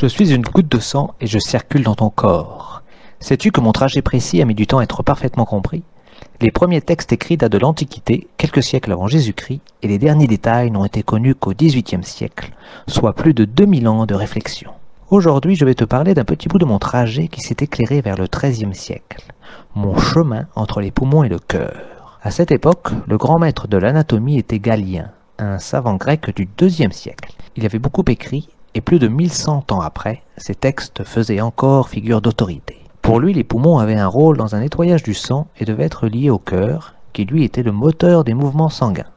Je suis une goutte de sang et je circule dans ton corps. Sais-tu que mon trajet précis a mis du temps à être parfaitement compris? Les premiers textes écrits datent de l'Antiquité, quelques siècles avant Jésus-Christ, et les derniers détails n'ont été connus qu'au XVIIIe siècle, soit plus de 2000 ans de réflexion. Aujourd'hui, je vais te parler d'un petit bout de mon trajet qui s'est éclairé vers le XIIIe siècle, mon chemin entre les poumons et le cœur. À cette époque, le grand maître de l'anatomie était Galien, un savant grec du IIe siècle. Il avait beaucoup écrit, et plus de 1100 ans après, ces textes faisaient encore figure d'autorité. Pour lui, les poumons avaient un rôle dans un nettoyage du sang et devaient être liés au cœur, qui lui était le moteur des mouvements sanguins.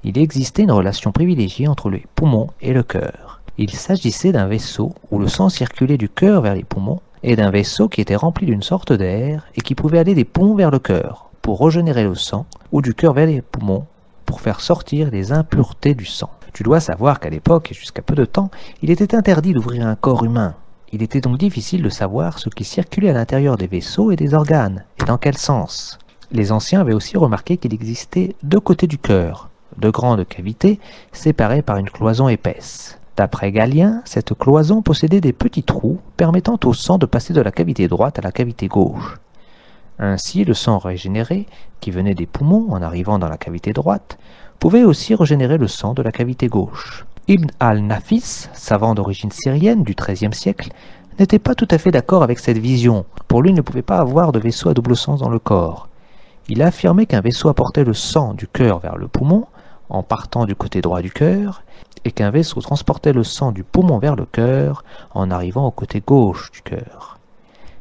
Il existait une relation privilégiée entre les poumons et le cœur. Il s'agissait d'un vaisseau où le sang circulait du cœur vers les poumons et d'un vaisseau qui était rempli d'une sorte d'air et qui pouvait aller des poumons vers le cœur pour régénérer le sang ou du cœur vers les poumons pour faire sortir les impuretés du sang. Tu dois savoir qu'à l'époque et jusqu'à peu de temps, il était interdit d'ouvrir un corps humain. Il était donc difficile de savoir ce qui circulait à l'intérieur des vaisseaux et des organes, et dans quel sens. Les anciens avaient aussi remarqué qu'il existait deux côtés du cœur, de grandes cavités séparées par une cloison épaisse. D'après Galien, cette cloison possédait des petits trous permettant au sang de passer de la cavité droite à la cavité gauche. Ainsi, le sang régénéré, qui venait des poumons en arrivant dans la cavité droite, pouvait aussi régénérer le sang de la cavité gauche. Ibn al-Nafis, savant d'origine syrienne du XIIIe siècle, n'était pas tout à fait d'accord avec cette vision. Pour lui, il ne pouvait pas avoir de vaisseau à double sens dans le corps. Il affirmait qu'un vaisseau apportait le sang du cœur vers le poumon, en partant du côté droit du cœur, et qu'un vaisseau transportait le sang du poumon vers le cœur, en arrivant au côté gauche du cœur.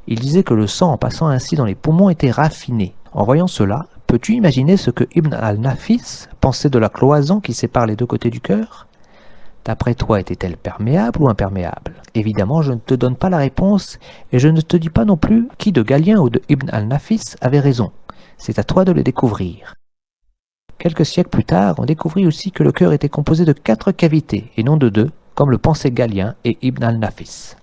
Il disait que le sang, en passant ainsi dans les poumons, était raffiné. En voyant cela, peux-tu imaginer ce que Ibn al-Nafis pensait de la cloison qui sépare les deux côtés du cœur? D'après toi, était-elle perméable ou imperméable? Évidemment, je ne te donne pas la réponse et je ne te dis pas non plus qui de Galien ou de Ibn al-Nafis avait raison. C'est à toi de le découvrir. Quelques siècles plus tard, on découvrit aussi que le cœur était composé de 4 cavités et non de 2, comme le pensaient Galien et Ibn al-Nafis.